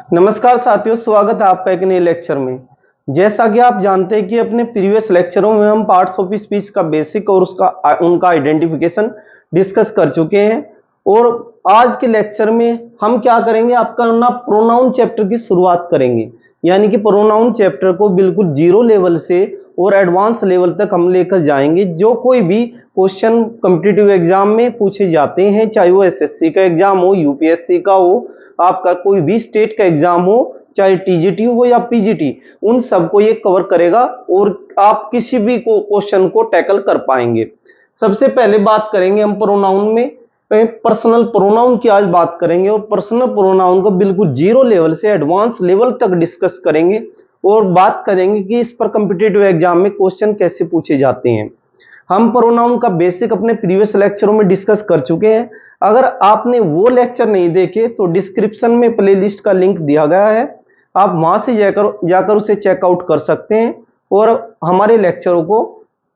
नमस्कार साथियों, स्वागत है आपका एक नए लेक्चर में। जैसा कि आप जानते हैं कि अपने प्रीवियस लेक्चरों में हम पार्ट्स ऑफ स्पीच का बेसिक और उनका आइडेंटिफिकेशन डिस्कस कर चुके हैं। और आज के लेक्चर में हम क्या करेंगे, आपका ना प्रोनाउन चैप्टर की शुरुआत करेंगे। यानी कि प्रोनाउन चैप्टर को बिल्कुल जीरो लेवल से और एडवांस लेवल तक हम लेकर जाएंगे। जो कोई भी क्वेश्चन कॉम्पिटिटिव एग्जाम में पूछे जाते हैं, चाहे वो एसएससी का एग्जाम हो, यूपीएससी का हो, आपका कोई भी स्टेट का एग्जाम हो, चाहे टीजीटी हो या पीजीटी, उन सबको ये कवर करेगा और आप किसी भी क्वेश्चन को टैकल कर पाएंगे। सबसे पहले बात करेंगे हम प्रोनाउन में, पर्सनल प्रोनाउन की आज बात करेंगे और पर्सनल प्रोनाउन को बिल्कुल जीरो लेवल से एडवांस लेवल तक डिस्कस करेंगे और बात करेंगे कि इस पर कॉम्पिटिटिव एग्जाम में क्वेश्चन कैसे पूछे जाते हैं। हम प्रोनाउन का बेसिक अपने प्रीवियस लेक्चरों में डिस्कस कर चुके हैं। अगर आपने वो लेक्चर नहीं देखे तो डिस्क्रिप्शन में प्लेलिस्ट का लिंक दिया गया है, आप वहां से जाकर उसे चेकआउट कर सकते हैं और हमारे लेक्चरों को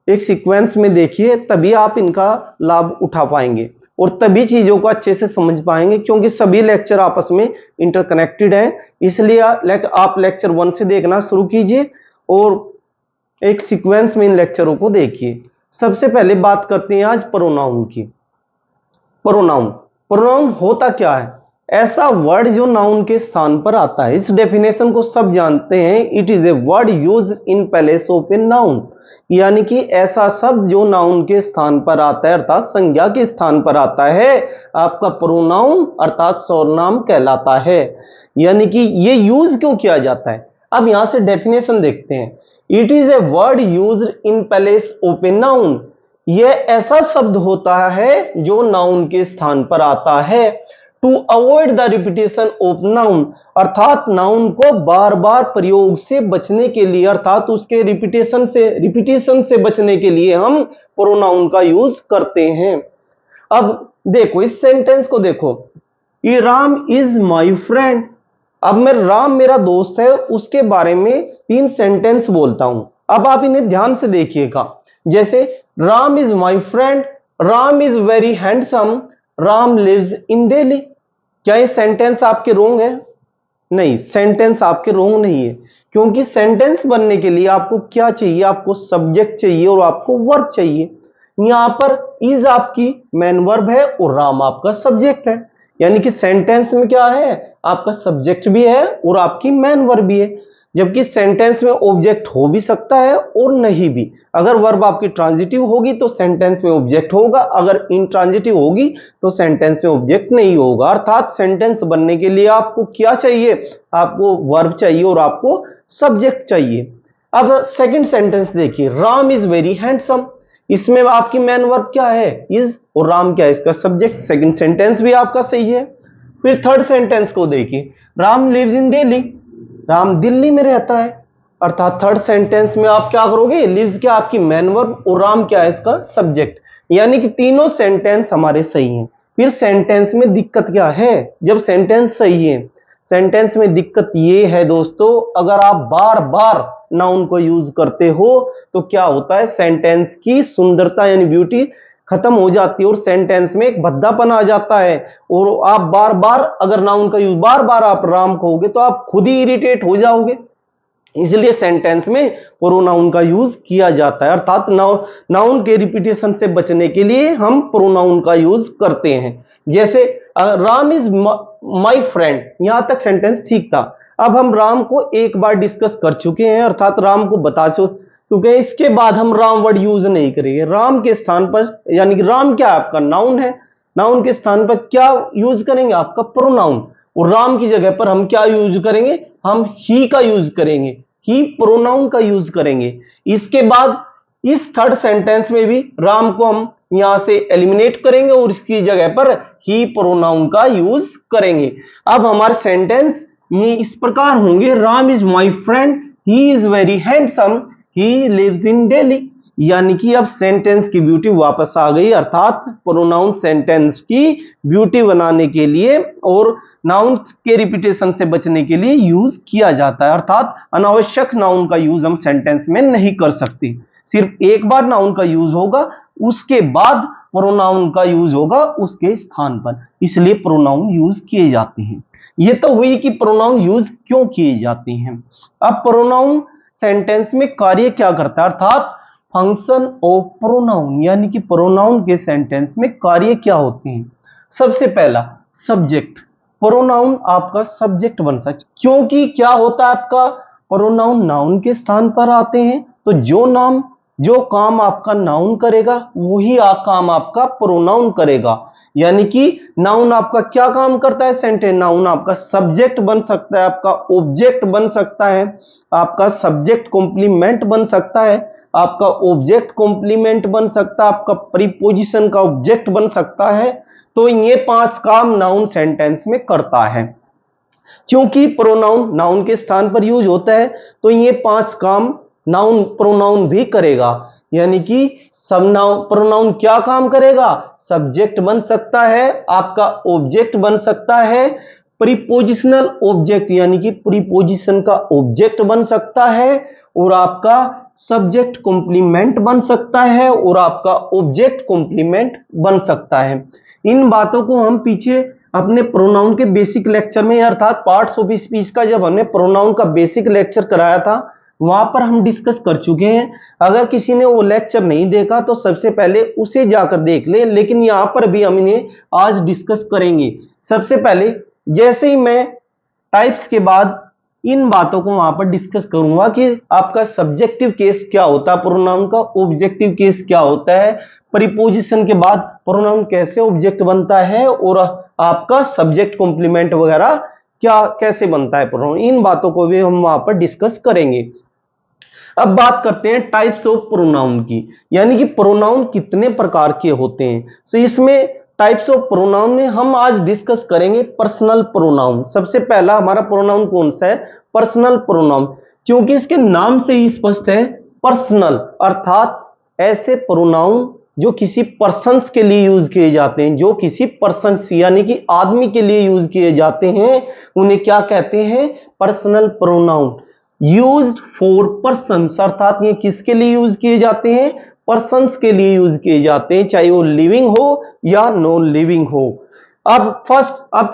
एक सीक्वेंस में देखिए, तभी आप इनका लाभ उठा पाएंगे और तभी चीजों को अच्छे से समझ पाएंगे, क्योंकि सभी लेक्चर आपस में इंटरकनेक्टेड हैं। इसलिए आप लेक्चर 1 से देखना शुरू कीजिए और एक सीक्वेंस में इन लेक्चरों को देखिए। सबसे पहले बात करते हैं आज प्रोनाउन की। प्रोनाउन होता क्या है? ऐसा वर्ड जो नाउन के स्थान पर आता है। इस डेफिनेशन को सब जानते हैं। It is a word used in place of a noun, यानी कि ऐसा शब्द जो नाउन के स्थान पर आता है, अर्थात संज्ञा के स्थान पर आता है, आपका प्रोनाउन अर्थात सर्वनाम कहलाता है। यानी कि ये यूज क्यों किया जाता है, अब यहां से डेफिनेशन देखते हैं। It is a word used in place of a noun, यह ऐसा शब्द होता है जो नाउन के स्थान पर आता है। To avoid the repetition of noun, अर्थात नाउन को बार बार प्रयोग से बचने के लिए, अर्थात उसके रिपीटेशन से बचने के लिए हम प्रोनाउन का यूज करते हैं। अब देखो इस सेंटेंस को देखो, ये राम इज माई फ्रेंड। अब मैं राम मेरा दोस्त है उसके बारे में 3 सेंटेंस बोलता हूं। अब आप इन्हें ध्यान से देखिएगा। जैसे Ram is my friend, Ram is very handsome, Ram lives in Delhi. क्या ये सेंटेंस आपके रोंग है? नहीं, सेंटेंस आपके रोंग नहीं है, क्योंकि सेंटेंस बनने के लिए आपको क्या चाहिए? आपको सब्जेक्ट चाहिए और आपको वर्ब चाहिए। यहां पर इज आपकी मेन वर्ब है और राम आपका सब्जेक्ट है। यानी कि सेंटेंस में क्या है? आपका सब्जेक्ट भी है और आपकी मेन वर्ब भी है। जबकि सेंटेंस में ऑब्जेक्ट हो भी सकता है और नहीं भी। अगर वर्ब आपकी ट्रांजिटिव होगी तो सेंटेंस में ऑब्जेक्ट होगा, अगर इंट्रांजिटिव होगी तो सेंटेंस में ऑब्जेक्ट नहीं होगा। अर्थात सेंटेंस बनने के लिए आपको क्या चाहिए? आपको वर्ब चाहिए और आपको सब्जेक्ट चाहिए। अब सेकंड सेंटेंस देखिए, राम इज वेरी हैंडसम। इसमें आपकी मेन वर्ब क्या है? इज, और राम क्या है? इसका सब्जेक्ट। सेकंड सेंटेंस भी आपका सही है। फिर थर्ड सेंटेंस को देखिए, राम लिव्स इन दिल्ली, राम दिल्ली में रहता है। अर्थात थर्ड सेंटेंस में आप क्या करोगे? लिव्स क्या आपकी मेन वर्ब और राम क्या है? इसका सब्जेक्ट। यानी कि तीनों सेंटेंस हमारे सही हैं। फिर सेंटेंस में दिक्कत क्या है? जब सेंटेंस सही है, सेंटेंस में दिक्कत ये है दोस्तों, अगर आप बार बार नाउन को यूज करते हो तो क्या होता है? सेंटेंस की सुंदरता यानी ब्यूटी खत्म हो जाती है और सेंटेंस में एक भद्दापन आ जाता है। और आप बार बार अगर नाउन का यूज बार बार आप राम कहोगे तो आप खुद ही इरिटेट हो जाओगे। इसलिए सेंटेंस में प्रोनाउन का यूज किया जाता है। अर्थात नाउन के रिपीटेशन से बचने के लिए हम प्रोनाउन का यूज करते हैं। जैसे राम इज माई फ्रेंड, यहां तक सेंटेंस ठीक था। अब हम राम को एक बार डिस्कस कर चुके हैं, अर्थात राम को बता चुके। इसके बाद हम राम वर्ड यूज नहीं करेंगे। राम के स्थान पर, यानी कि राम क्या आपका नाउन है, नाउन के स्थान पर क्या यूज करेंगे? आपका प्रोनाउन। और राम की जगह पर हम क्या यूज करेंगे? हम ही का यूज करेंगे, ही प्रोनाउन का यूज करेंगे। इसके बाद इस थर्ड सेंटेंस में भी राम को हम यहां से एलिमिनेट करेंगे और इसकी जगह पर ही प्रोनाउन का यूज करेंगे। अब हमारे सेंटेंस ये इस प्रकार होंगे, Ram is my friend, he is very handsome, he lives in Delhi. यानी कि अब सेंटेंस की ब्यूटी वापस आ गई। अर्थात प्रोनाउन सेंटेंस की ब्यूटी बनाने के लिए और नाउन के रिपीटेशन से बचने के लिए यूज किया जाता है। अर्थात अनावश्यक नाउन का यूज हम सेंटेंस में नहीं कर सकते। सिर्फ एक बार नाउन का यूज होगा, उसके बाद प्रोनाउन का यूज होगा उसके स्थान पर। इसलिए प्रोनाउन यूज किए जाते हैं। ये तो हुई कि प्रोनाउन यूज क्यों किए जाते हैं। अब प्रोनाउन सेंटेंस में कार्य क्या करता है, अर्थात फंक्शन ऑफ प्रोनाउन, यानी कि प्रोनाउन के सेंटेंस में कार्य क्या होते हैं। सबसे पहला सब्जेक्ट, प्रोनाउन आपका सब्जेक्ट बन सकता, क्योंकि क्या होता है आपका प्रोनाउन नाउन के स्थान पर आते हैं, तो जो काम आपका नाउन करेगा वही काम आपका प्रोनाउन करेगा। यानी कि नाउन आपका क्या काम करता है सेंटेंस, नाउन आपका सब्जेक्ट बन सकता है, आपका ऑब्जेक्ट बन सकता है, आपका सब्जेक्ट कॉम्प्लीमेंट बन सकता है, आपका ऑब्जेक्ट कॉम्प्लीमेंट बन सकता है, आपका प्रीपोजिशन का ऑब्जेक्ट बन सकता है। तो ये 5 काम नाउन सेंटेंस में करता है। क्योंकि प्रोनाउन नाउन के स्थान पर यूज होता है तो ये 5 काम नाउन प्रोनाउन भी करेगा। यानी कि सब नाउन प्रोनाउन क्या काम करेगा, सब्जेक्ट बन सकता है, आपका ऑब्जेक्ट बन सकता है, प्रीपोजिशनल ऑब्जेक्ट यानी कि प्रीपोजिशन का ऑब्जेक्ट बन सकता है, और आपका सब्जेक्ट कॉम्प्लीमेंट बन सकता है, और आपका ऑब्जेक्ट कॉम्प्लीमेंट बन सकता है। इन बातों को हम पीछे अपने प्रोनाउन के बेसिक लेक्चर में अर्थात पार्ट्स ऑफ स्पीच का जब हमने प्रोनाउन का बेसिक लेक्चर कराया था वहां पर हम डिस्कस कर चुके हैं। अगर किसी ने वो लेक्चर नहीं देखा तो सबसे पहले उसे जाकर देख ले, लेकिन यहां पर भी हम इन्हें आज डिस्कस करेंगे। सबसे पहले जैसे ही मैं टाइप्स के बाद इन बातों को वहां पर डिस्कस करूंगा कि आपका सब्जेक्टिव केस क्या होता है प्रोनाउन का, ऑब्जेक्टिव केस क्या होता है, प्रीपोजिशन के बाद प्रोनाउन कैसे ऑब्जेक्ट बनता है, और आपका सब्जेक्ट कॉम्प्लीमेंट वगैरह क्या कैसे बनता है प्रोनाउन, इन बातों को भी हम वहां पर डिस्कस करेंगे। अब बात करते हैं टाइप्स ऑफ प्रोनाउन की, यानी कि प्रोनाउन कितने प्रकार के होते हैं। सो इसमें टाइप्स ऑफ प्रोनाउन में हम आज डिस्कस करेंगे पर्सनल प्रोनाउन। सबसे पहला हमारा प्रोनाउन कौन सा है, पर्सनल प्रोनाउन, क्योंकि इसके नाम से ही स्पष्ट है पर्सनल, अर्थात ऐसे प्रोनाउन जो किसी पर्सन्स के लिए यूज किए जाते हैं, जो किसी पर्सन्स यानी कि आदमी के लिए यूज किए जाते हैं, उन्हें क्या कहते हैं, personal pronoun. Used for persons, अर्थात ये किसके लिए यूज किए जाते हैं, पर्सन्स के लिए यूज किए जाते हैं, चाहे वो लिविंग हो या नॉन लिविंग हो। अब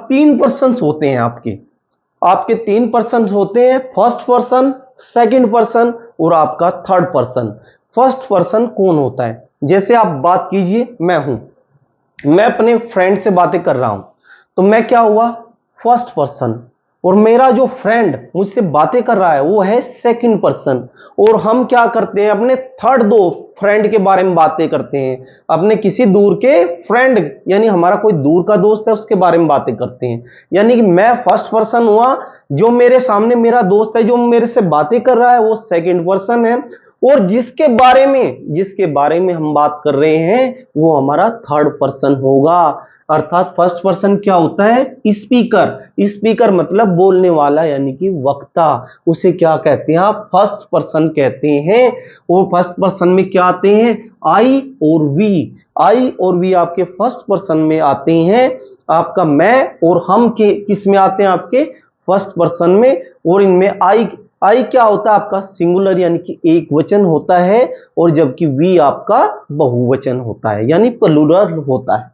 3 पर्सन्स होते हैं आपके 3 पर्सन्स होते हैं, फर्स्ट पर्सन, सेकंड पर्सन और आपका थर्ड पर्सन। फर्स्ट पर्सन कौन होता है, जैसे आप बात कीजिए मैं अपने फ्रेंड से बातें कर रहा हूं तो मैं क्या हुआ, फर्स्ट पर्सन, और मेरा जो फ्रेंड मुझसे बातें कर रहा है वो है सेकंड पर्सन। और हम क्या करते हैं, अपने थर्ड दो फ्रेंड के बारे में बातें करते हैं, अपने किसी दूर के फ्रेंड यानी हमारा कोई दूर का दोस्त है उसके बारे में बातें करते हैं। यानी कि मैं फर्स्ट पर्सन हुआ, जो मेरे सामने मेरा दोस्त है जो मेरे से बातें कर रहा है वो सेकंड पर्सन है, और जिसके बारे में हम बात कर रहे हैं वो हमारा थर्ड पर्सन होगा। अर्थात फर्स्ट पर्सन क्या होता है, स्पीकर मतलब बोलने वाला यानी कि वक्ता, उसे क्या कहते हैं आप, फर्स्ट पर्सन कहते हैं। और फर्स्ट पर्सन में क्या आते हैं, आई और वी आपके फर्स्ट पर्सन में आते हैं। आपका मैं और हम के किस में आते हैं, आपके फर्स्ट पर्सन में। और इनमें आई क्या होता है आपका, सिंगुलर यानी कि एक वचन होता है, और जबकि वी आपका बहुवचन होता है यानी प्लूरल होता है।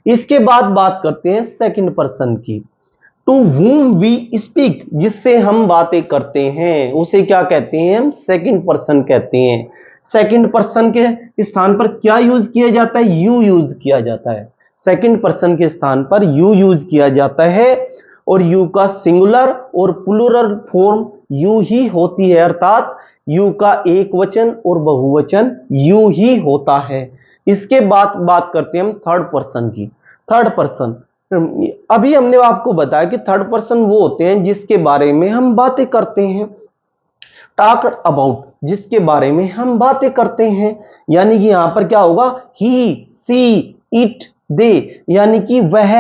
इसके बाद बात करते हैं सेकंड पर्सन की, टू whom वी स्पीक, जिससे हम बातें करते हैं उसे क्या कहते हैं, हम सेकंड पर्सन कहते हैं। सेकंड पर्सन के स्थान पर क्या यूज किया जाता है, यू यूज किया जाता है। सेकंड पर्सन के स्थान पर यू यूज किया जाता है, और यू का सिंगुलर और प्लूरल फॉर्म यू ही होती है, अर्थात यू का एक वचन और बहुवचन यू ही होता है। इसके बाद बात करते हैं हम थर्ड पर्सन की। थर्ड पर्सन, अभी हमने आपको बताया कि थर्ड पर्सन वो होते हैं जिसके बारे में हम बातें करते हैं, टॉक अबाउट, जिसके बारे में हम बातें करते हैं। यानी कि यहां पर क्या होगा, ही, सी, इट, दे, यानी कि वह,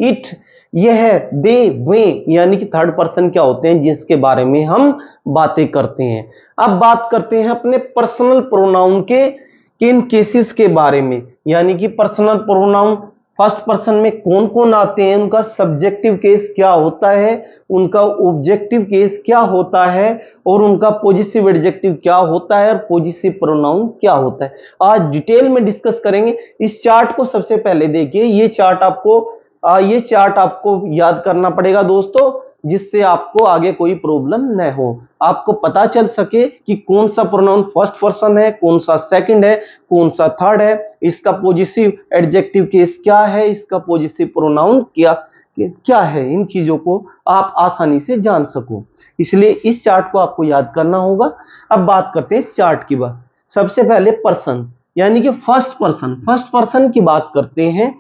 इट, यह, दे, वे, यानी कि थर्ड पर्सन क्या होते हैं जिसके बारे में हम बातें करते हैं। अब बात करते हैं अपने पर्सनल प्रोनाउन के किन केसेस के बारे में, यानी कि पर्सनल प्रोनाउन फर्स्ट पर्सन में कौन कौन आते हैं, उनका सब्जेक्टिव केस क्या होता है, उनका ऑब्जेक्टिव केस क्या होता है, और उनका पॉजिटिव एडजेक्टिव क्या होता है, और पॉजिटिव प्रोनाउन क्या होता है, आज डिटेल में डिस्कस करेंगे। इस चार्ट को सबसे पहले देखिए, ये चार्ट आपको ये चार्ट आपको याद करना पड़ेगा दोस्तों, जिससे आपको आगे कोई प्रॉब्लम न हो, आपको पता चल सके कि कौन सा प्रोनाउन फर्स्ट पर्सन है, कौन सा सेकंड है, कौन सा थर्ड है, इसका पॉजिटिव एडजेक्टिव केस क्या है, इसका पॉजिटिव प्रोनाउन क्या है। इन चीजों को आप आसानी से जान सको, इसलिए इस चार्ट को आपको याद करना होगा। अब बात करते हैं इस चार्ट की बात। सबसे पहले पर्सन यानी कि फर्स्ट पर्सन की बात करते हैं।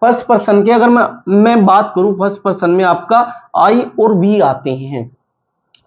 फर्स्ट पर्सन की अगर मैं बात करूं, फर्स्ट पर्सन में आपका आई और वी आते हैं।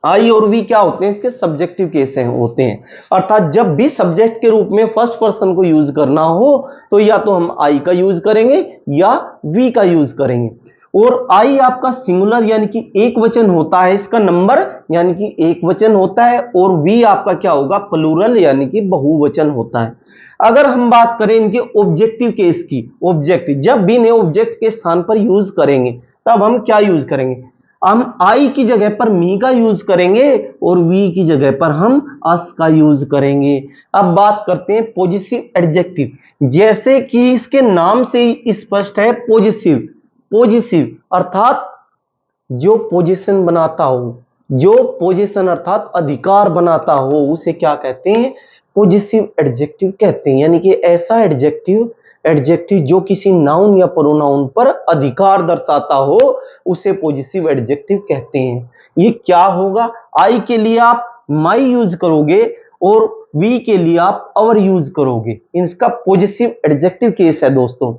आई और वी क्या होते हैं, इसके सब्जेक्टिव केस होते हैं, अर्थात जब भी सब्जेक्ट के रूप में फर्स्ट पर्सन को यूज करना हो तो या तो हम आई का यूज करेंगे या वी का यूज करेंगे। और आई आपका सिंगुलर यानी कि एक वचन होता है, इसका नंबर यानी कि एक वचन होता है, और वी आपका क्या होगा, प्लूरल यानी कि बहुवचन होता है। अगर हम बात करें इनके ऑब्जेक्टिव केस की, ऑब्जेक्ट जब भी इन्हें ऑब्जेक्ट के स्थान पर यूज करेंगे तब हम क्या यूज करेंगे, हम आई की जगह पर मी का यूज करेंगे और वी की जगह पर हम अस का यूज करेंगे। अब बात करते हैं पॉजिटिव एडजेक्टिव, जैसे कि इसके नाम से ही स्पष्ट है, पॉजिटिव अर्थात जो पोजीशन बनाता हो, जो पोजीशन अर्थात अधिकार बनाता हो, उसे क्या कहते हैं, पॉजिटिव एडजेक्टिव कहते हैं। यानी कि ऐसा एडजेक्टिव जो किसी नाउन या प्रोनाउन पर अधिकार दर्शाता हो, उसे पॉजिटिव एडजेक्टिव कहते हैं। ये क्या होगा, आई के लिए आप माई यूज करोगे और वी के लिए आप अवर यूज करोगे, इसका पॉजिटिव एडजेक्टिव केस है दोस्तों।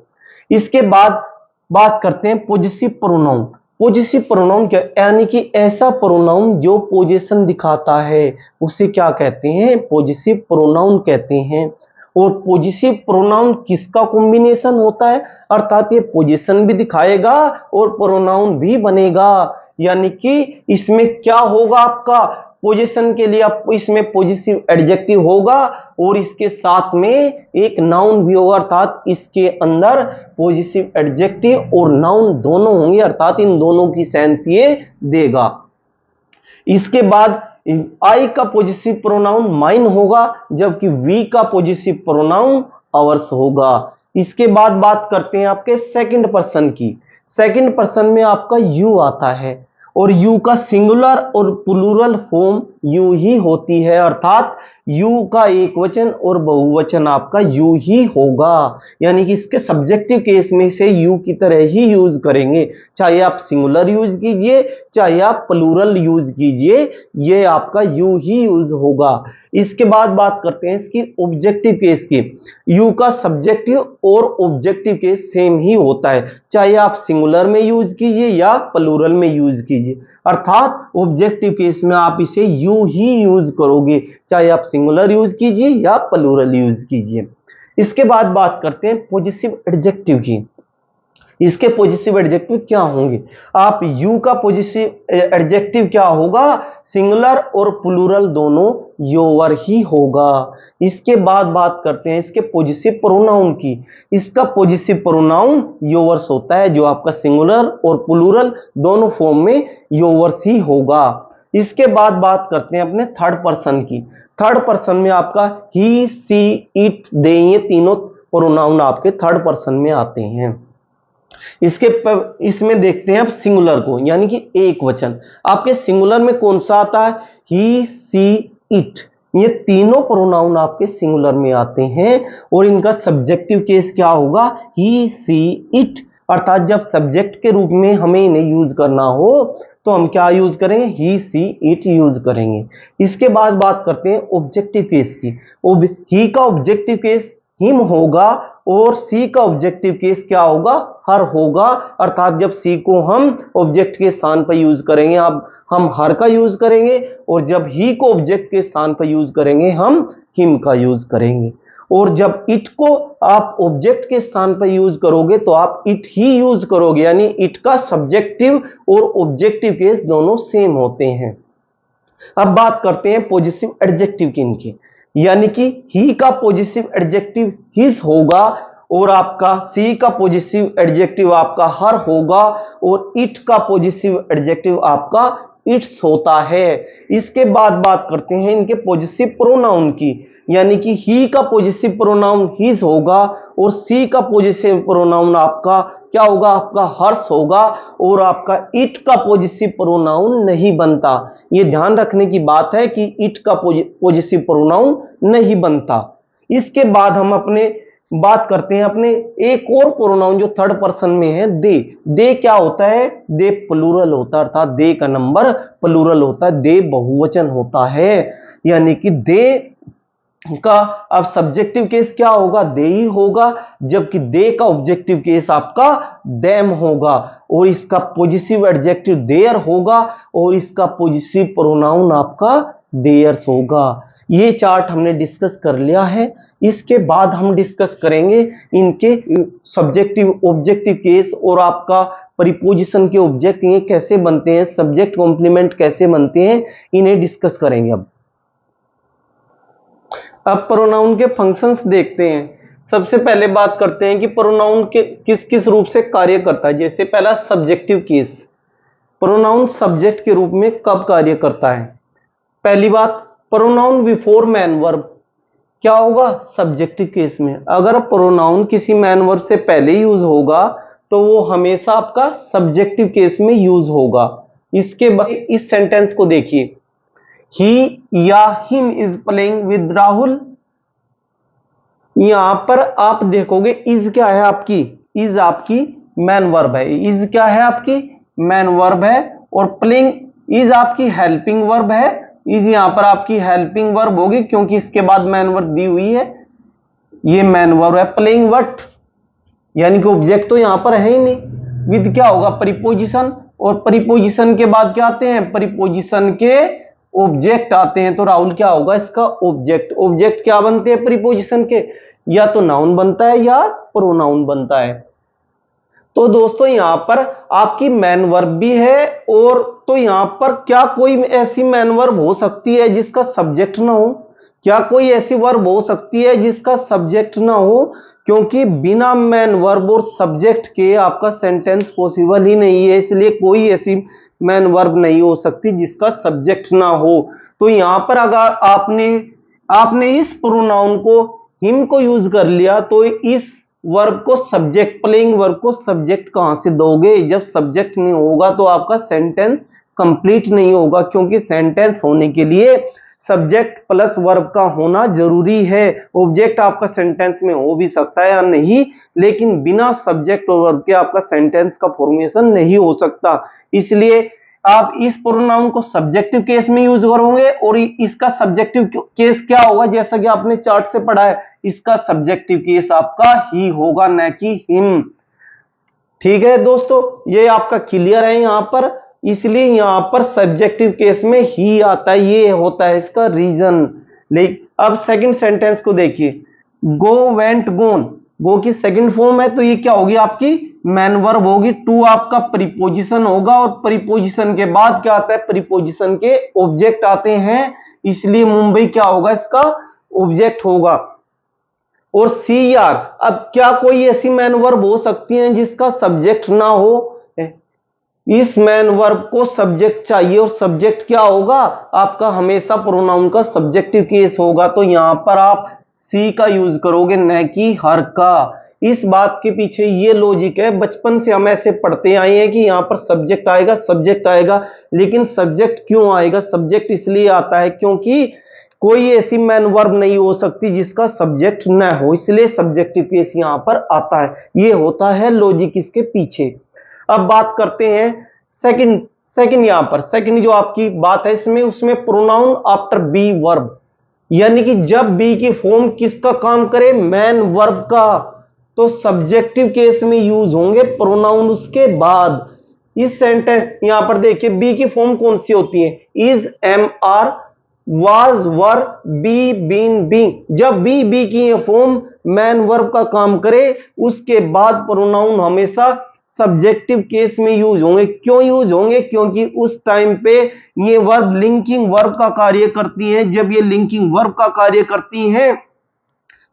इसके बाद बात करते हैं पॉजिटिव प्रोनाउन। पॉजिटिव प्रोनाउन क्या, यानी कि ऐसा प्रोनाउन जो पोजीशन दिखाता है, उसे क्या कहते हैं, पॉजिटिव प्रोनाउन कहते हैं। और पॉजिटिव प्रोनाउन किसका कॉम्बिनेशन होता है, अर्थात ये पोजीशन भी दिखाएगा और प्रोनाउन भी बनेगा। यानी कि इसमें क्या होगा, आपका पोजीशन के लिए आपको इसमें पॉजिटिव एडजेक्टिव होगा और इसके साथ में एक नाउन भी होगा, अर्थात इसके अंदर पॉजिटिव एडजेक्टिव और नाउन दोनों होंगे, अर्थात इन दोनों की सेंस ये देगा। इसके बाद आई का पॉजिटिव प्रोनाउन माइन होगा, जबकि वी का पॉजिटिव प्रोनाउन अवर्स होगा। इसके बाद बात करते हैं आपके सेकंड पर्सन की। सेकंड पर्सन में आपका यू आता है और यू का सिंगुलर और प्लूरल फॉर्म यू ही होती है, अर्थात यू का एक वचन और बहुवचन आपका यू ही होगा। यानी कि इसके सब्जेक्टिव केस में से यू की तरह ही यूज करेंगे, चाहे आप सिंगुलर यूज कीजिए चाहे आप प्लूरल यूज कीजिए, ये आपका यू ही यूज होगा। इसके बाद बात करते हैं इसकी ऑब्जेक्टिव केस की। यू का सब्जेक्टिव और ऑब्जेक्टिव केस सेम ही होता है, चाहे आप सिंगुलर में यूज कीजिए या प्लूरल में यूज कीजिए, अर्थात ऑब्जेक्टिव केस में आप इसे यू ही यूज करोगे, चाहे आप सिंगुलर यूज कीजिए या प्लूरल यूज कीजिए। इसके बाद बात करते हैं पॉजिटिव एडजेक्टिव की। इसके पॉजिटिव एडजेक्टिव क्या होंगे, आप यू का पॉजिटिव एडजेक्टिव क्या होगा, सिंगुलर और प्लूरल दोनों योर ही होगा। इसके बाद बात करते हैं इसके पॉजिटिव प्रोनाउन की। इसका पॉजिटिव प्रोनाउन योर्स होता है, जो आपका सिंगुलर और प्लूरल दोनों फॉर्म में योर्स ही होगा। इसके बाद बात करते हैं अपने थर्ड पर्सन की। थर्ड पर्सन में आपका ही, सी, इट, दे, ये तीनों प्रोनाउन आपके थर्ड पर्सन में आते हैं। इसमें देखते हैं आप सिंगुलर को, यानी कि एक वचन। आपके सिंगुलर में कौन सा आता है, ही, सी, इट, ये तीनों प्रोनाउन आपके सिंगुलर में आते हैं और इनका सब्जेक्टिव केस क्या होगा, ही, सी, इट, अर्थात जब सब्जेक्ट के रूप में हमें इन्हें यूज करना हो तो हम क्या यूज करेंगे, ही, सी, इट यूज करेंगे। इसके बाद बात करते हैं ऑब्जेक्टिव केस की। ही का ऑब्जेक्टिव केस हिम होगा और सी का ऑब्जेक्टिव केस क्या होगा, हर होगा, अर्थात जब सी को हम ऑब्जेक्ट के स्थान पर यूज करेंगे अब हम हर का यूज करेंगे, और जब ही को ऑब्जेक्ट के स्थान पर यूज करेंगे हम हिम का यूज करेंगे। और जब इट को आप ऑब्जेक्ट के स्थान पर यूज करोगे तो आप इट ही यूज करोगे, यानी इट का सब्जेक्टिव और ऑब्जेक्टिव केस दोनों सेम होते हैं। अब बात करते हैं पॉजिटिव एडजेक्टिव की इनकी, यानी कि ही का पॉजिटिव एडजेक्टिव हिज होगा और आपका सी का पॉजिटिव एडजेक्टिव आपका हर होगा और इट का पॉजिटिव एडजेक्टिव आपका इट्स होता है। इसके बाद बात करते हैं इनके पॉजिटिव प्रोनाउन की, यानी कि ही का पॉजिटिव प्रोनाउन हिज होगा और सी का पॉजिटिव प्रोनाउन आपका क्या होगा, आपका हर्ष होगा और आपका इट का पॉजिटिव प्रोनाउन नहीं बनता। ये ध्यान रखने की बात है कि इट का पॉजिटिव प्रोनाउन नहीं बनता। इसके बाद हम अपने बात करते हैं अपने एक और प्रोनाउन जो थर्ड पर्सन में है, दे। दे क्या होता है, दे प्लूरल होता है, अर्थात दे का नंबर प्लूरल होता है, दे बहुवचन होता है। यानी कि दे का अब सब्जेक्टिव केस क्या होगा, दे ही होगा, जबकि दे का ऑब्जेक्टिव केस आपका देम होगा, और इसका पॉजिटिव एडजेक्टिव देयर होगा, और इसका पॉजिटिव प्रोनाउन आपका देयर्स होगा। ये चार्ट हमने डिस्कस कर लिया है। इसके बाद हम डिस्कस करेंगे इनके सब्जेक्टिव ऑब्जेक्टिव केस और आपका प्रीपोजिशन के ऑब्जेक्ट ये कैसे बनते हैं, सब्जेक्ट कॉम्प्लीमेंट कैसे बनते हैं, इन्हें डिस्कस करेंगे। अब प्रोनाउन के फंक्शंस देखते हैं। सबसे पहले बात करते हैं कि प्रोनाउन के किस किस रूप से कार्य करता है। जैसे पहला सब्जेक्टिव केस, प्रोनाउन सब्जेक्ट के रूप में कब कार्य करता है। पहली बात, प्रोनाउन बिफोर मैन वर्ब क्या होगा, सब्जेक्टिव केस में। अगर प्रोनाउन किसी मैन वर्ब से पहले यूज होगा तो वो हमेशा आपका सब्जेक्टिव केस में यूज होगा। इसके बाद इस सेंटेंस को देखिए, ही या him is playing with Rahul. यहां पर आप देखोगे इज क्या है आपकी, इज आपकी मैन वर्ब है, इज क्या है आपकी मैन वर्ब है, और प्लेइंग इज आपकी हेल्पिंग वर्ब है। इज यहां पर आपकी हेल्पिंग वर्ब होगी क्योंकि इसके बाद मैन वर्ब दी हुई है, ये मैन वर्ब है। प्लेइंग वट यानी कि ऑब्जेक्ट तो यहां पर है ही नहीं। विद क्या होगा, प्रीपोजिशन, और प्रीपोजिशन के बाद क्या आते हैं, प्रीपोजिशन के ऑब्जेक्ट आते हैं। तो राहुल क्या होगा, इसका ऑब्जेक्ट। ऑब्जेक्ट क्या बनते हैं प्रीपोजिशन के, या तो नाउन बनता है या प्रोनाउन बनता है। तो दोस्तों यहां पर आपकी मैन वर्ब भी है, और तो यहां पर क्या कोई ऐसी मैन वर्ब हो सकती है जिसका सब्जेक्ट ना हो, क्या कोई ऐसी वर्ब हो सकती है जिसका सब्जेक्ट ना हो, क्योंकि बिना मैन वर्ब और सब्जेक्ट के आपका सेंटेंस पॉसिबल ही नहीं है। इसलिए कोई ऐसी मैन वर्ब नहीं हो सकती जिसका सब्जेक्ट ना हो। तो यहां पर अगर आपने इस प्रोनाउन को हिम को यूज कर लिया तो इस वर्ब को सब्जेक्ट, प्लेइंग वर्ब को सब्जेक्ट कहां से दोगे, जब सब्जेक्ट नहीं होगा तो आपका सेंटेंस कंप्लीट नहीं होगा, क्योंकि सेंटेंस होने के लिए सब्जेक्ट प्लस वर्ब का होना जरूरी है। ऑब्जेक्ट आपका सेंटेंस में हो भी सकता है या नहीं, लेकिन बिना सब्जेक्ट और वर्ब के आपका सेंटेंस का फॉर्मेशन नहीं हो सकता। इसलिए आप इस प्रोनाउन को सब्जेक्टिव केस में यूज करोगे, और इसका सब्जेक्टिव केस क्या होगा, जैसा कि आपने चार्ट से पढ़ा है, इसका सब्जेक्टिव केस आपका ही होगा, न कि हिम। ठीक है दोस्तों, ये आपका क्लियर है यहां पर। इसलिए यहां पर सब्जेक्टिव केस में ही आता है, ये होता है इसका रीजन। लेकिन अब सेकंड सेंटेंस को देखिए, गो वेंट गोन, गो की सेकंड फॉर्म है तो ये क्या होगी आपकी मैन वर्ब होगी। टू आपका प्रीपोजिशन होगा, और प्रीपोजिशन के बाद क्या आता है, प्रीपोजिशन के ऑब्जेक्ट आते हैं, इसलिए मुंबई क्या होगा, इसका ऑब्जेक्ट होगा। और सी आर, अब क्या कोई ऐसी मैन वर्ब हो सकती है जिसका सब्जेक्ट ना हो, इस मैन वर्ब को सब्जेक्ट चाहिए, और सब्जेक्ट क्या होगा आपका हमेशा प्रोनाउन का सब्जेक्टिव केस होगा। तो यहां पर आप सी का यूज करोगे, न कि हर का। इस बात के पीछे ये लॉजिक है, बचपन से हम ऐसे पढ़ते आए हैं कि यहां पर सब्जेक्ट आएगा, सब्जेक्ट आएगा। लेकिन सब्जेक्ट क्यों आएगा, सब्जेक्ट इसलिए आता है क्योंकि कोई ऐसी मैन वर्ब नहीं हो सकती जिसका सब्जेक्ट न हो, इसलिए सब्जेक्टिव केस यहां पर आता है। ये होता है लॉजिक इसके पीछे। अब बात करते हैं सेकंड यहां पर सेकंड जो आपकी बात है इसमें, उसमें प्रोनाउन आफ्टर बी वर्ब, यानी कि जब बी की फॉर्म किसका काम करे, मैन वर्ब का, तो सब्जेक्टिव केस में यूज होंगे प्रोनाउन उसके बाद। इस सेंटेंस यहां पर देखिए बी की फॉर्म कौन सी होती है, is, am, are, was, were, be, been, being. जब बी की फॉर्म मैन वर्ब का काम करे उसके बाद प्रोनाउन हमेशा सब्जेक्टिव केस में यूज होंगे। क्यों यूज होंगे, क्योंकि उस टाइम पे ये वर्ब लिंकिंग वर्ब का कार्य करती है। जब ये लिंकिंग वर्ब का कार्य करती हैं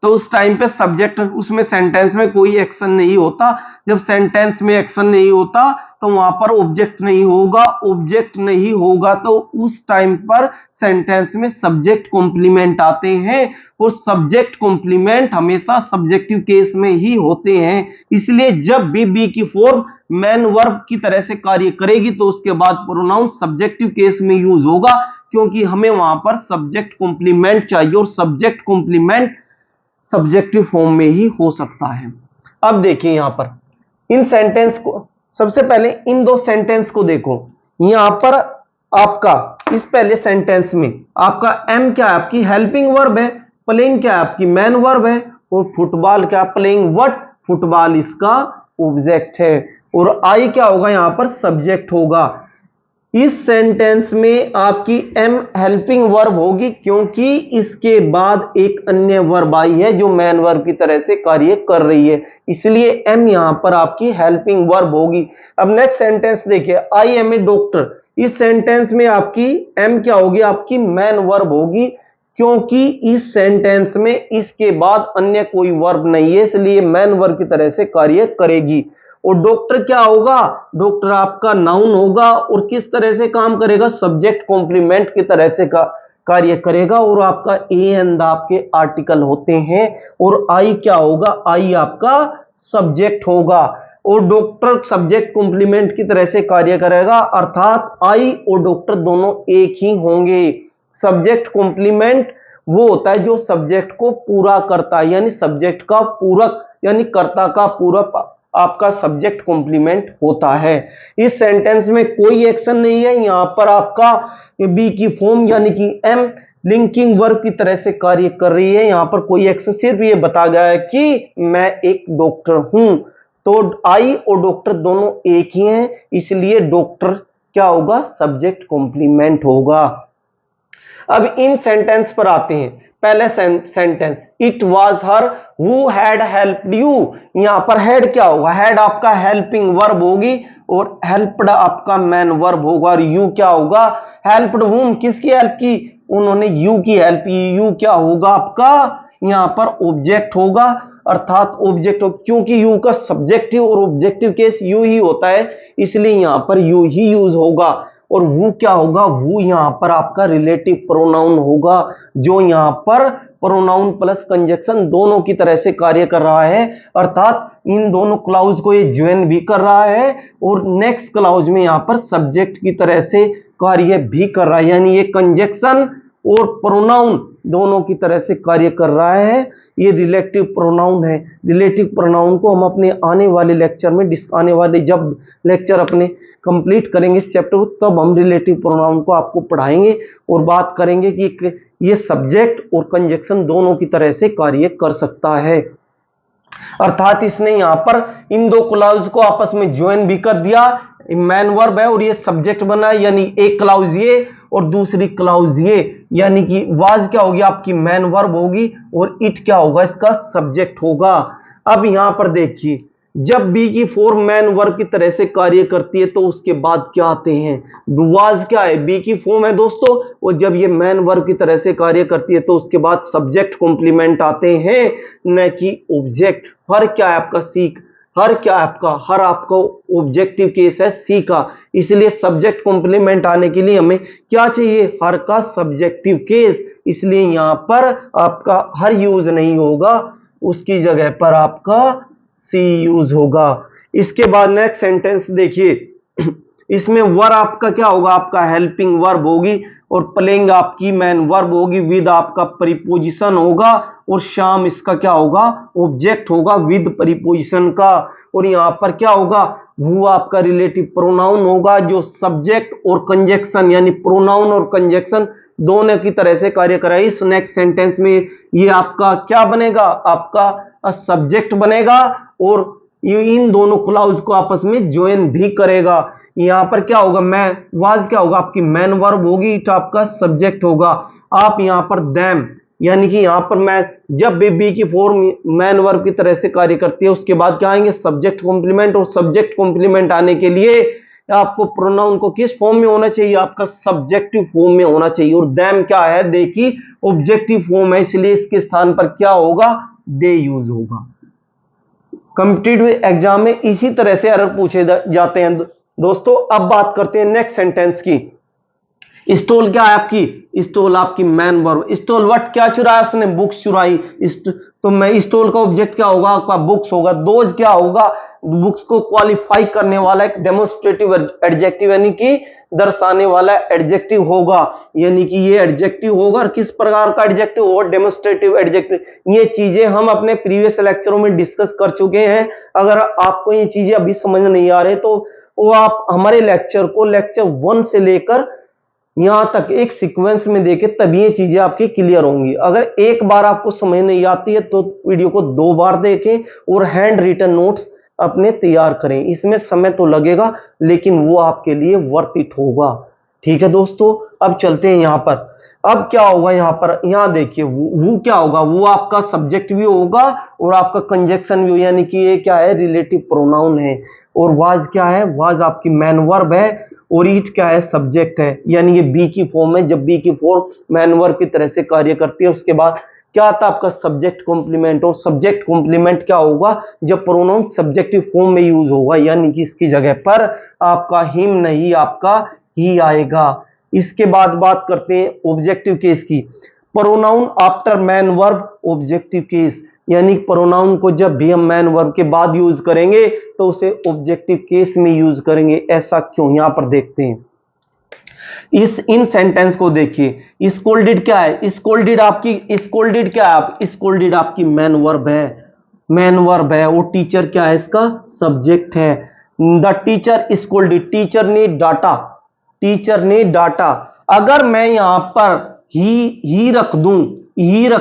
तो उस टाइम पे सब्जेक्ट, उसमें सेंटेंस में कोई एक्शन नहीं होता। जब सेंटेंस में एक्शन नहीं होता तो वहां पर ऑब्जेक्ट नहीं होगा। ऑब्जेक्ट नहीं होगा तो उस टाइम पर सेंटेंस में सब्जेक्ट कॉम्प्लीमेंट आते हैं, और सब्जेक्ट कॉम्प्लीमेंट हमेशा सब्जेक्टिव केस में ही होते हैं। इसलिए जब भी बी की फॉर्म मैन वर्ब की तरह से कार्य करेगी तो उसके बाद प्रोनाउन सब्जेक्टिव केस में यूज होगा, क्योंकि हमें वहां पर सब्जेक्ट कॉम्प्लीमेंट चाहिए, और सब्जेक्ट कॉम्प्लीमेंट सब्जेक्टिव फॉर्म में ही हो सकता है। अब देखिए यहां पर इन सेंटेंस को, सबसे पहले इन दो सेंटेंस को देखो। यहां पर आपका इस पहले सेंटेंस में आपका एम क्या है, आपकी हेल्पिंग वर्ब है, प्लेइंग क्या है, आपकी मैन वर्ब है, और फुटबॉल क्या, प्लेइंग व्हाट, फुटबॉल इसका ऑब्जेक्ट है, और आई क्या होगा यहां पर, सब्जेक्ट होगा। इस सेंटेंस में आपकी एम हेल्पिंग वर्ब होगी, क्योंकि इसके बाद एक अन्य वर्ब आई है जो मैन वर्ब की तरह से कार्य कर रही है, इसलिए एम यहां पर आपकी हेल्पिंग वर्ब होगी। अब नेक्स्ट सेंटेंस देखिए, आई एम ए डॉक्टर। इस सेंटेंस में आपकी एम क्या होगी, आपकी मैन वर्ब होगी, क्योंकि इस सेंटेंस में इसके बाद अन्य कोई वर्ब नहीं है, इसलिए मैन वर्ब की तरह से कार्य करेगी। और डॉक्टर क्या होगा, डॉक्टर आपका नाउन होगा, और किस तरह से काम करेगा, सब्जेक्ट कॉम्प्लीमेंट की तरह से कार्य करेगा, और आपका ए एंड आपके आर्टिकल होते हैं। और आई क्या होगा, आई आपका सब्जेक्ट होगा, और डॉक्टर सब्जेक्ट कॉम्प्लीमेंट की तरह से कार्य करेगा, अर्थात आई और डॉक्टर दोनों एक ही होंगे। सब्जेक्ट कॉम्प्लीमेंट वो होता है जो सब्जेक्ट को पूरा करता है, यानी सब्जेक्ट का पूरक, यानी कर्ता का पूरक आपका सब्जेक्ट कॉम्प्लीमेंट होता है। इस सेंटेंस में कोई एक्शन नहीं है, यहां पर आपका बी की फॉर्म यानी कि एम लिंकिंग वर्ब की तरह से कार्य कर रही है। यहां पर कोई एक्शन, सिर्फ ये बता गया है कि मैं एक डॉक्टर हूं, तो आई और डॉक्टर दोनों एक ही हैं, इसलिए डॉक्टर क्या होगा, सब्जेक्ट कॉम्प्लीमेंट होगा। अब इन सेंटेंस पर आते हैं। पहले sentence, it was her who had helped you. यहां पर हेड क्या होगा, हेड आपका हेल्पिंग वर्ब होगी, और हेल्प्ड आपका मैन वर्ब होगा, और यू क्या होगा, हेल्प्ड हुम, किसकी हेल्प की, उन्होंने यू की हेल्प की। यू क्या होगा आपका, यहां पर ऑब्जेक्ट होगा, अर्थात ऑब्जेक्ट हो, क्योंकि यू का सब्जेक्टिव और ऑब्जेक्टिव केस यू ही होता है, इसलिए यहां पर यू ही यूज होगा। और वो क्या होगा, वो यहां पर आपका रिलेटिव प्रोनाउन होगा, जो यहां पर प्रोनाउन प्लस कंजक्शन दोनों की तरह से कार्य कर रहा है, अर्थात इन दोनों क्लाउज को ये ज्वाइन भी कर रहा है, और नेक्स्ट क्लाउज में यहां पर सब्जेक्ट की तरह से कार्य भी कर रहा है, यानी ये कंजक्शन और प्रोनाउन दोनों की तरह से कार्य कर रहा है। ये रिलेटिव प्रोनाउन है। रिलेटिव प्रोनाउन को हम अपने आने वाले लेक्चर में आने वाले जब लेक्चर अपने कंप्लीट करेंगे इस चैप्टर को, तब हम रिलेटिव प्रोनाउन को आपको पढ़ाएंगे और बात करेंगे कि ये सब्जेक्ट और कंजक्शन दोनों की तरह से कार्य कर सकता है। अर्थात इसने यहां पर इन दो क्लाउज को आपस में ज्वाइन भी कर दिया, मैन वर्ब है और ये सब्जेक्ट बना, यानी एक क्लाउज ये और दूसरी क्लाउज ये, यानी कि वाज क्या होगी, आपकी मैन वर्ब होगी, और इट क्या होगा, इसका सब्जेक्ट होगा। अब यहां पर देखिए, जब बी की फॉर्म मैन वर्ब की तरह से कार्य करती है तो उसके बाद क्या आते हैं, वाज क्या है, बी की फॉर्म है दोस्तों, और जब ये मैन वर्ब की तरह से कार्य करती है तो उसके बाद सब्जेक्ट कॉम्प्लीमेंट आते हैं, न कि ऑब्जेक्ट। हर क्या है आपका, सीक, हर क्या आपका, हर आपका ऑब्जेक्टिव केस है सी का, इसलिए सब्जेक्ट कॉम्प्लीमेंट आने के लिए हमें क्या चाहिए, हर का सब्जेक्टिव केस, इसलिए यहां पर आपका हर यूज नहीं होगा, उसकी जगह पर आपका सी यूज होगा। इसके बाद नेक्स्ट सेंटेंस देखिए, इसमें वर आपका क्या होगा, आपका हेल्पिंग वर्ब होगी, और प्लेइंग आपकी मैन वर्ब होगी, विद आपका प्रीपोजिशन होगा, और शाम इसका क्या होगा, ऑब्जेक्ट होगा विद प्रीपोजिशन का। और यहां पर क्या होगा, वो आपका रिलेटिव प्रोनाउन होगा, जो सब्जेक्ट और कंजक्शन यानी प्रोनाउन और कंजक्शन दोनों की तरह से कार्य करा। इस नेक्स्ट सेंटेंस में ये आपका क्या बनेगा, आपका सब्जेक्ट बनेगा, और ये इन दोनों क्लाउज को आपस में ज्वाइन भी करेगा। यहां पर क्या होगा, मैं वाज क्या होगा, आपकी मैन वर्ब होगी, इट आपका सब्जेक्ट होगा। आप यहां पर दैम, यानी कि यहां पर मैं, जब बी की फॉर्म मैन वर्ब की तरह से कार्य करती है उसके बाद क्या आएंगे, सब्जेक्ट कॉम्प्लीमेंट, और सब्जेक्ट कॉम्प्लीमेंट आने के लिए आपको प्रोनाउन को किस फॉर्म में होना चाहिए, आपका सब्जेक्टिव फॉर्म में होना चाहिए। और दैम क्या है, देखिए ऑब्जेक्टिव फॉर्म है, इसलिए इसके स्थान पर क्या होगा, दे यूज होगा। कॉम्पिटिटिव एग्जाम में इसी तरह से एरर पूछे जाते हैं दोस्तों अब बात करते हैं नेक्स्ट सेंटेंस की। स्टोल क्या है आपकी, स्टोल आपकी मैन वर्ब। स्टोल व्हाट, क्या चुराया उसने, बुक्स चुराई। तो मैं स्टोल का ऑब्जेक्ट क्या होगा आपका, बुक्स होगा। दोज क्या होगा, बुक्स को क्वालिफाई करने वाला एक डेमोन्स्ट्रेटिव एडजेक्टिव यानी कि दर्शाने वाला एडजेक्टिव होगा। यानी कि ये एडजेक्टिव होगा, और किस प्रकार का एडजेक्टिव होगा, डेमोन्स्ट्रेटिव एडजेक्टिव। ये चीजें हम अपने प्रीवियस लेक्चरों में डिस्कस कर चुके हैं। अगर आपको ये चीजें अभी समझ नहीं आ रही तो वो आप हमारे लेक्चर को लेक्चर 1 से लेकर यहां तक एक सीक्वेंस में देखें, तभी ये चीजें आपकी क्लियर होंगी। अगर एक बार आपको समझ नहीं आती है तो वीडियो को 2 बार देखें और हैंड रिटन नोट्स अपने तैयार करें। इसमें समय तो लगेगा लेकिन वो आपके लिए वर्थ इट होगा। ठीक है दोस्तों, अब चलते हैं यहां पर। अब क्या होगा यहां पर, यहां देखिए वो क्या होगा, वो आपका सब्जेक्ट भी होगा और आपका कंजक्शन भी, यानी कि ये क्या है, रिलेटिव प्रोनाउन है। और वाज क्या है, वाज आपकी मैन वर्ब है, और इट क्या है, सब्जेक्ट है। यानी ये बी की फॉर्म है। जब बी की फॉर्म मैन वर्ब की तरह से कार्य करती है, उसके बाद क्या आता है आपका सब्जेक्ट कॉम्प्लीमेंट। और सब्जेक्ट कॉम्प्लीमेंट क्या होगा, जब प्रोनाउन सब्जेक्टिव फॉर्म में यूज होगा, यानी कि इसकी जगह पर आपका हिम नहीं आपका ही आएगा। इसके बाद बात करते हैं ऑब्जेक्टिव केस की। Pronoun after man verb objective case, यानी प्रोनाउन को जब भी हम मैन वर्ब के बाद यूज करेंगे तो उसे ऑब्जेक्टिव केस में यूज करेंगे। ऐसा क्यों, यहां पर देखते हैं। इन सेंटेंस को देखिए। स्कोल्डेड क्या है, स्कोल्डेड आपकी, स्कोल्डेड क्या है, आप स्कोल्डेड आपकी मैन वर्ब है, मैन वर्ब है। वो टीचर क्या है, इसका सब्जेक्ट है। द टीचर स्कोल्डेड, टीचर ने डांटा, टीचर ने डांटा। अगर मैं यहां पर ही रख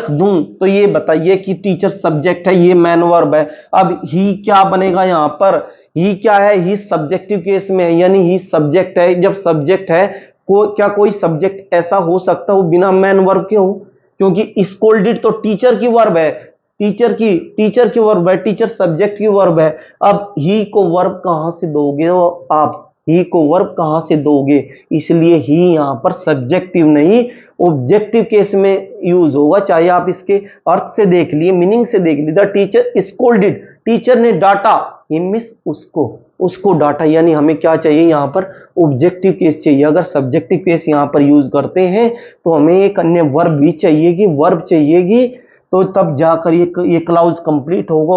दूं तो ये बताइए कि टीचर सब्जेक्ट है, ये मैन वर्ब है। अब ही क्या बनेगा यहां पर, ही क्या है, ही सब्जेक्टिव केस में है, यानी ही सब्जेक्ट है। जब सब्जेक्ट है क्या कोई सब्जेक्ट ऐसा हो सकता हो बिना मैन वर्ब के हो, क्योंकि स्कोल्डेड तो टीचर की वर्ब है, टीचर की वर्ब है, टीचर सब्जेक्ट की वर्ब है। अब ही को वर्ब कहां से दोगे आप, ही को वर्ब कहां से दोगे, इसलिए ही यहां पर सब्जेक्टिव नहीं ऑब्जेक्टिव केस में यूज होगा। चाहे आप इसके अर्थ से देख लिए, मीनिंग से देख लिए। द टीचर स्कोल्डेड, टीचर ने डांटा, हिम मिस उसको डांटा। यानी हमें क्या चाहिए यहां पर, ऑब्जेक्टिव केस चाहिए। अगर सब्जेक्टिव केस यहां पर यूज करते हैं तो हमें एक अन्य वर्ब भी चाहिएगी, वर्ब चाहिएगी, तो तब जाकर ये क्लाउज कंप्लीट होगा।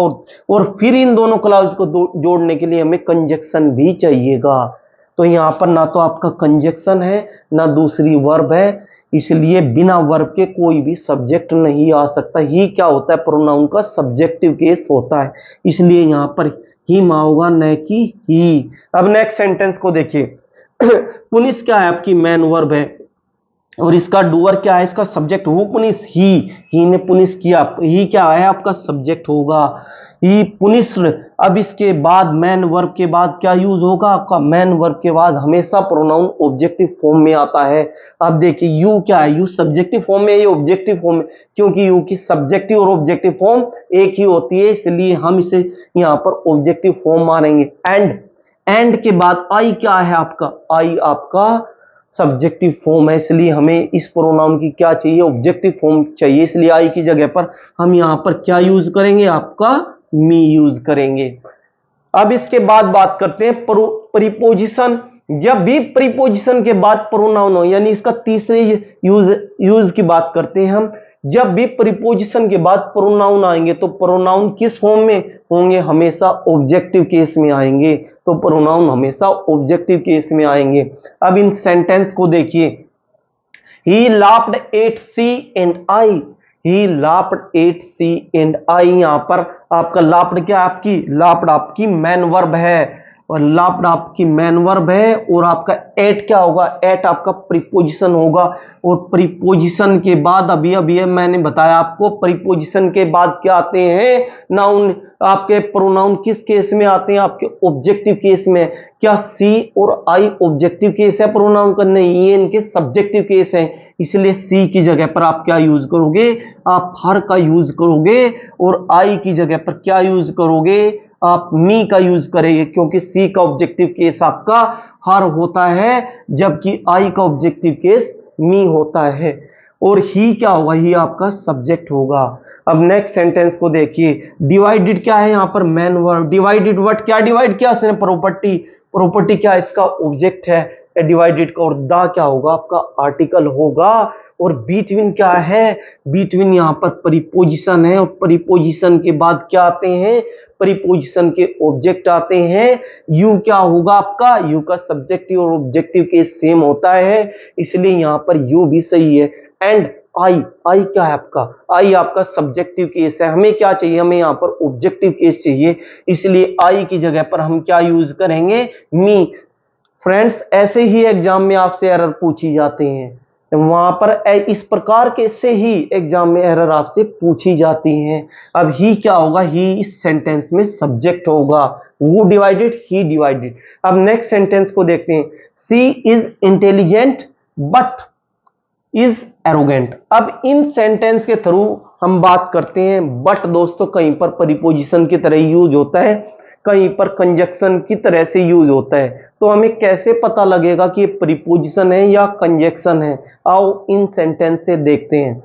और फिर इन दोनों क्लाउज को जोड़ने के लिए हमें कंजक्शन भी चाहिएगा। तो यहां पर ना तो आपका कंजक्शन है ना दूसरी वर्ब है, इसलिए बिना वर्ब के कोई भी सब्जेक्ट नहीं आ सकता। ही क्या होता है, प्रोनाउन का सब्जेक्टिव केस होता है, इसलिए यहां पर ही होगा न कि ही। अब नेक्स्ट सेंटेंस को देखिए। पुनिस क्या है आपकी मैन वर्ब है, और इसका डूअर क्या है, इसका सब्जेक्ट। वो पुनिस, ही ने पुनिस किया, ही क्या है आपका सब्जेक्ट होगा, ही पुनिस्ड। अब इसके बाद मैन वर्ब के बाद क्या यूज होगा आपका, मैन वर्ब के बाद हमेशा प्रोनाउन ऑब्जेक्टिव फॉर्म में आता है। अब देखिए यू क्या है, यू सब्जेक्टिव फॉर्म में, ये ऑब्जेक्टिव फॉर्म में, क्योंकि यू की सब्जेक्टिव और ऑब्जेक्टिव फॉर्म एक ही होती है, इसलिए हम इसे यहां पर ऑब्जेक्टिव फॉर्म मानेंगे। एंड के बाद आई क्या है आपका, आई आपका सब्जेक्टिव फॉर्म है, इसलिए हमें इस प्रोनाउन की क्या चाहिए, ऑब्जेक्टिव फॉर्म चाहिए। इसलिए आई की जगह पर हम यहां पर क्या यूज करेंगे, आपका मी यूज करेंगे। अब इसके बाद बात करते हैं प्रीपोजिशन। जब भी प्रीपोजिशन के बाद प्रोनाउन हो, यानी इसका तीसरे यूज की बात करते हैं हम। जब भी प्रीपोजिशन के बाद प्रोनाउन आएंगे तो प्रोनाउन किस फॉर्म में होंगे, हमेशा ऑब्जेक्टिव केस में आएंगे। तो प्रोनाउन हमेशा ऑब्जेक्टिव केस में आएंगे। अब इन सेंटेंस को देखिए। He laughed at she and I, he laughed at she and I। यहां पर आपका लाफ्ड क्या, आपकी लाफ्ड आपकी मैन वर्ब है, और लाफ्ड आपकी मैन वर्ब है। और आपका एट क्या होगा, एट आपका प्रीपोजिशन होगा। और प्रीपोजिशन के बाद अभी मैंने बताया आपको, प्रीपोजिशन के बाद क्या आते हैं, नाउन। आपके प्रोनाउन किस केस में आते हैं, आपके ऑब्जेक्टिव केस में। क्या सी और आई ऑब्जेक्टिव केस है प्रोनाउन का, नहीं, ये इनके सब्जेक्टिव केस है। इसलिए सी की जगह पर आप क्या यूज करोगे, आप हर का यूज करोगे। और आई की जगह पर क्या यूज करोगे, आप मी का यूज करेंगे, क्योंकि सी का ऑब्जेक्टिव केस आपका हर होता है, जबकि आई का ऑब्जेक्टिव केस मी होता है। और ही क्या होगा, ही आपका सब्जेक्ट होगा। अब नेक्स्ट सेंटेंस को देखिए, डिवाइडेड क्या है यहाँ पर, मैन वर्ब। डिवाइडेड वर्ड क्या डिवाइड किया उसने, प्रॉपर्टी। प्रॉपर्टी क्या इसका ऑब्जेक्ट है डिवाइडेड का, और द क्या होगा आपका आर्टिकल होगा। और बीटवीन क्या है, बीटवीन यहाँ पर प्रीपोजिशन है, और प्रीपोजिशन के बाद क्या आते हैं, प्रीपोजिशन के ऑब्जेक्ट आते हैं। यू क्या होगा आपका, यू का सब्जेक्टिव और ऑब्जेक्टिव केस सेम होता है, इसलिए यहाँ पर यू भी सही है। एंड आई, आई क्या है आपका, आई आपका सब्जेक्टिव केस है, हमें क्या चाहिए, हमें यहाँ पर ऑब्जेक्टिव केस चाहिए, इसलिए आई की जगह पर हम क्या यूज करेंगे, मी। फ्रेंड्स ऐसे ही एग्जाम में आपसे एरर पूछी जाते हैं, वहां पर इस प्रकार के से ही एग्जाम में एरर आपसे पूछी जाती हैं। अब ही क्या होगा, ही इस सेंटेंस में सब्जेक्ट होगा, वो डिवाइडेड, ही डिवाइडेड। अब नेक्स्ट सेंटेंस को देखते हैं, she is intelligent but is arrogant. अब इन सेंटेंस के थ्रू हम बात करते हैं, बट दोस्तों कहीं पर प्रीपोजिशन की तरह यूज होता है, कहीं पर कंजक्शन की तरह से यूज होता है। तो हमें कैसे पता लगेगा कि ये प्रीपोजिशन है या कंजक्शन है, आओ इन सेंटेंस से देखते हैं।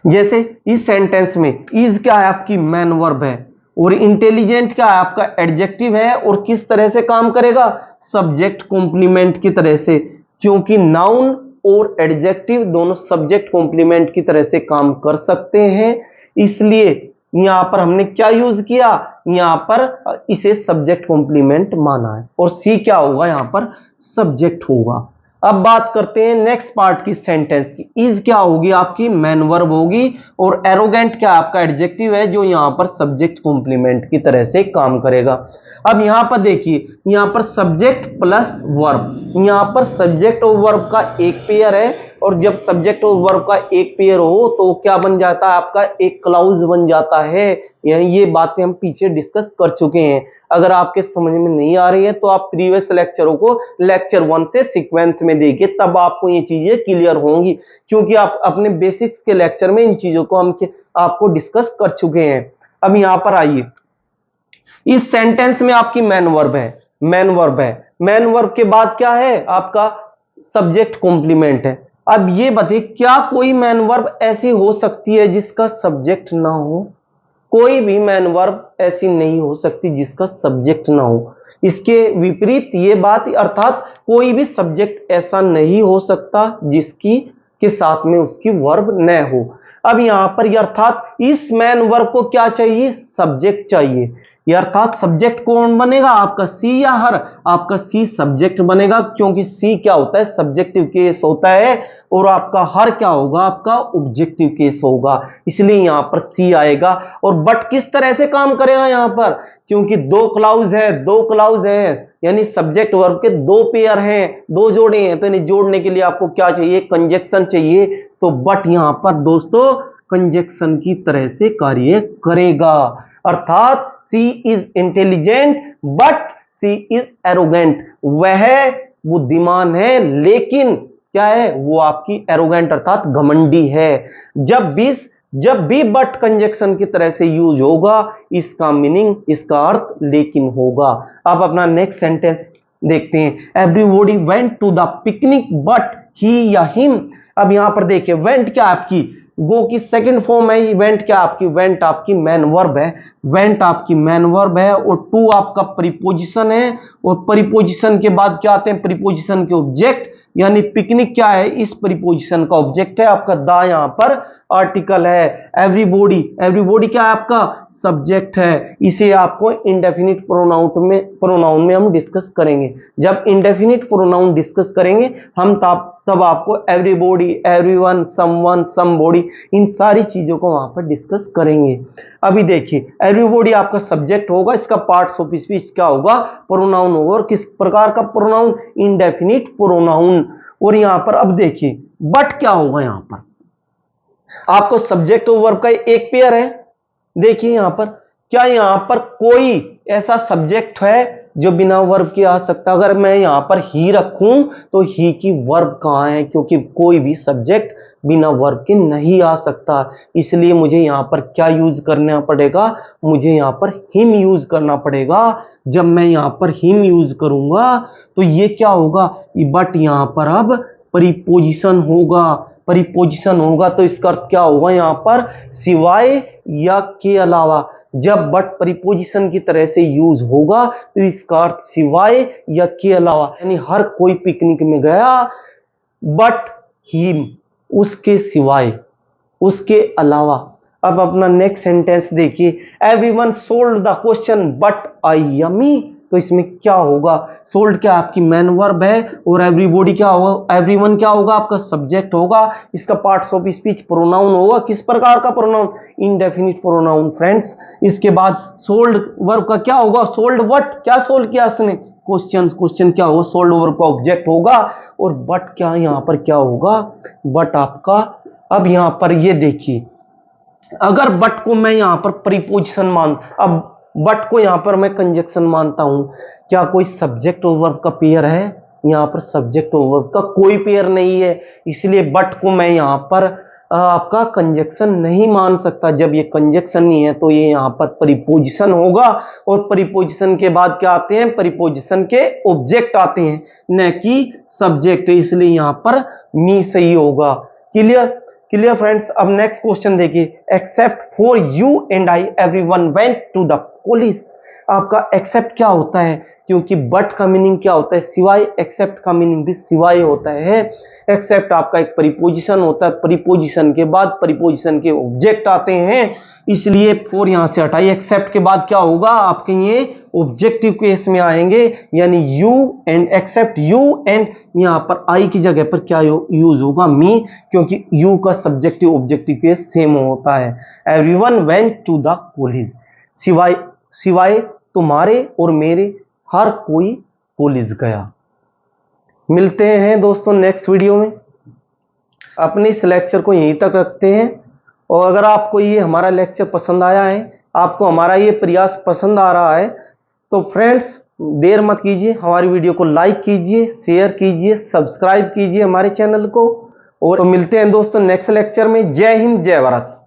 जैसे इस सेंटेंस में इज क्या है आपकी मैन वर्ब है, और इंटेलिजेंट क्या है आपका एडजेक्टिव है, और किस तरह से काम करेगा, सब्जेक्ट कॉम्प्लीमेंट की तरह से, क्योंकि नाउन और एडजेक्टिव दोनों सब्जेक्ट कॉम्प्लीमेंट की तरह से काम कर सकते हैं, इसलिए यहां पर हमने क्या यूज किया, यहां पर इसे सब्जेक्ट कॉम्प्लीमेंट माना है। और सी क्या होगा, यहां पर सब्जेक्ट होगा। अब बात करते हैं नेक्स्ट पार्ट की सेंटेंस की, इज क्या होगी आपकी मैन वर्ब होगी, और एरोगेंट क्या आपका एडजेक्टिव है जो यहां पर सब्जेक्ट कॉम्प्लीमेंट की तरह से काम करेगा। अब यहां पर देखिए, यहां पर सब्जेक्ट प्लस वर्ब, यहां पर सब्जेक्ट और वर्ब का एक पेयर है, और जब सब्जेक्ट और वर्ब का एक पेयर हो तो क्या बन जाता है आपका, एक क्लाउज बन जाता है। ये बातें हम पीछे डिस्कस कर चुके हैं, अगर आपके समझ में नहीं आ रही है तो आप प्रीवियस लेक्चरों को लेक्चर 1 से सीक्वेंस में देखिए, तब आपको ये चीजें क्लियर होंगी, क्योंकि आप अपने बेसिक्स के लेक्चर में इन चीजों को हम आपको डिस्कस कर चुके हैं। अब यहां पर आइए, इस सेंटेंस में आपकी मैन वर्ब है, मैन वर्ब है, मैन वर्ब के बाद क्या है आपका सब्जेक्ट कॉम्प्लीमेंट है। अब ये बताइए, क्या कोई मैन वर्ब ऐसी हो सकती है जिसका सब्जेक्ट ना हो, कोई भी मैन वर्ब ऐसी नहीं हो सकती जिसका सब्जेक्ट ना हो। इसके विपरीत ये बात, अर्थात कोई भी सब्जेक्ट ऐसा नहीं हो सकता जिसकी के साथ में उसकी वर्ब न हो। अब यहां पर अर्थात इस मैन वर्ब को क्या चाहिए, सब्जेक्ट चाहिए, अर्थात सब्जेक्ट कौन बनेगा आपका, सी या हर, आपका सी सब्जेक्ट बनेगा, क्योंकि सी क्या होता है सब्जेक्टिव केस होता है, और आपका हर क्या होगा आपका ऑब्जेक्टिव केस होगा, इसलिए यहां पर सी आएगा। और बट किस तरह से काम करेगा यहां पर, क्योंकि दो क्लाउज है, दो क्लाउज है, यानी सब्जेक्ट वर्ब के दो पेयर हैं, दो जोड़े हैं, तो इन्हें जोड़ने के लिए आपको क्या चाहिए, कंजक्शन चाहिए। तो बट यहां पर दोस्तों कंजक्शन की तरह से कार्य करेगा, अर्थात she is intelligent but she is arrogant, वह बुद्धिमान है लेकिन क्या है, वो आपकी एरोगेंट अर्थात घमंडी है। जब भी बट कंजक्शन की तरह से यूज होगा, इसका मीनिंग, इसका अर्थ लेकिन होगा। अब अपना नेक्स्ट सेंटेंस देखते हैं, everybody went to the picnic but he या हिम। अब यहां पर देखिए, वेंट क्या आपकी गो की सेकंड फॉर्म है, वेंट क्या आपकी, वेंट आपकी मैन वर्ब है, वेंट आपकी मैन वर्ब है, और टू आपका प्रीपोजिशन है, और प्रीपोजिशन के बाद क्या आते हैं, प्रीपोजिशन के ऑब्जेक्ट, यानी पिकनिक क्या है, इस प्रीपोजिशन का ऑब्जेक्ट है आपका, द यहां पर आर्टिकल है। एवरीबॉडी, एवरीबॉडी क्या है आपका सब्जेक्ट है, इसे आपको इंडेफिनिट प्रोनाउन में हम डिस्कस करेंगे। जब इंडेफिनिट प्रोनाउन डिस्कस करेंगे हम तब आपको एवरीबॉडी, एवरीवन, समवन, समबॉडी, इन सारी चीजों को वहां पर डिस्कस करेंगे। अभी देखिए, एवरीबॉडी आपका सब्जेक्ट होगा, इसका पार्ट्स ऑफ स्पीच क्या होगा, प्रोनाउन होगा, और किस प्रकार का प्रोनाउन, इंडेफिनिट प्रोनाउन। और यहां पर अब देखिए, बट क्या होगा, यहां पर आपको सब्जेक्ट और वर्ब का एक पेयर है। देखिए यहां पर, क्या यहां पर कोई ऐसा सब्जेक्ट है जो बिना वर्ब के आ सकता, अगर मैं यहां पर ही रखूं तो ही की वर्ब कहां है, क्योंकि कोई भी सब्जेक्ट बिना वर्ब के नहीं आ सकता, इसलिए मुझे यहां पर क्या यूज करना पड़ेगा, मुझे यहां पर हिम यूज करना पड़ेगा। जब मैं यहां पर हिम यूज करूंगा तो ये क्या होगा, बट यहां पर अब प्रीपोजिशन होगा, प्रीपोजिशन होगा तो इसका अर्थ क्या होगा यहाँ पर, सिवाय या के अलावा। जब बट प्रीपोजिशन की तरह से यूज होगा तो इसका अर्थ सिवाय या के अलावा, यानी हर कोई पिकनिक में गया बट हिम, उसके सिवाय, उसके अलावा। अब अपना नेक्स्ट सेंटेंस देखिए, everyone sold the question but I yummy. तो इसमें क्या होगा, सोल्ड क्या आपकी मैन वर्ब है और एवरीबॉडी क्या होगा, एवरीवन क्या होगा आपका सब्जेक्ट होगा। इसका पार्ट्स ऑफ स्पीच प्रोनाउन होगा, किस प्रकार का प्रोनाउन, इनडेफिनिट प्रोनाउन फ्रेंड्स। इसके बाद सोल्ड वर्ब का क्या होगा, सोल्ड व्हाट, क्या सोल्ड किया उसने, क्वेश्चन, क्वेश्चन क्या होगा, सोल्ड वर्ब का ऑब्जेक्ट होगा। और बट क्या यहाँ पर क्या होगा, बट आपका, अब यहां पर ये देखिए, अगर बट को मैं यहां पर प्रीपोजिशन अब बट को यहां पर मैं कंजक्शन मानता हूं, क्या कोई सब्जेक्ट और वर्ब का पेयर है, यहां पर सब्जेक्ट और वर्ब का कोई पेयर नहीं है, इसलिए बट को मैं यहां पर आपका कंजक्शन नहीं मान सकता। जब ये कंजक्शन नहीं है तो ये यहां पर प्रीपोजिशन होगा, और प्रीपोजिशन के बाद क्या आते हैं, प्रीपोजिशन के ऑब्जेक्ट आते हैं, न कि सब्जेक्ट, इसलिए यहां पर मी सही होगा। Clear, clear friends. अब नेक्स्ट क्वेश्चन देखिए, except for you and I everyone went to the college. आपका एक्सेप्ट क्या होता है, क्योंकि बट का मीनिंग क्या होता है, सिवाय, एक्सेप्ट का मीनिंग भी सिवाय होता है। एक्सेप्ट आपका एक प्रीपोजिशन होता है, प्रीपोजिशन के बाद प्रीपोजिशन के ऑब्जेक्ट आते हैं, इसलिए फॉर यहां से हटाइए, एक्सेप्ट के बाद क्या होगा आपके ये ऑब्जेक्टिव केस में आएंगे, यानी you and, except you and, यहां पर आई की जगह पर क्या यूज होगा, मी, क्योंकि यू का सब्जेक्टिव ऑब्जेक्टिव केस सेम होता है। Everyone went to the college, सिवाय, सिवाय तुम्हारे और मेरे हर कोई कॉलेज गया। मिलते हैं दोस्तों नेक्स्ट वीडियो में। अपने इस लेक्चर को यहीं तक रखते हैं, और अगर आपको ये हमारा लेक्चर पसंद आया है, आपको हमारा ये प्रयास पसंद आ रहा है, तो फ्रेंड्स देर मत कीजिए, हमारी वीडियो को लाइक कीजिए, शेयर कीजिए, सब्सक्राइब कीजिए हमारे चैनल को। और तो मिलते हैं दोस्तों नेक्स्ट लेक्चर में। जय हिंद, जय भारत।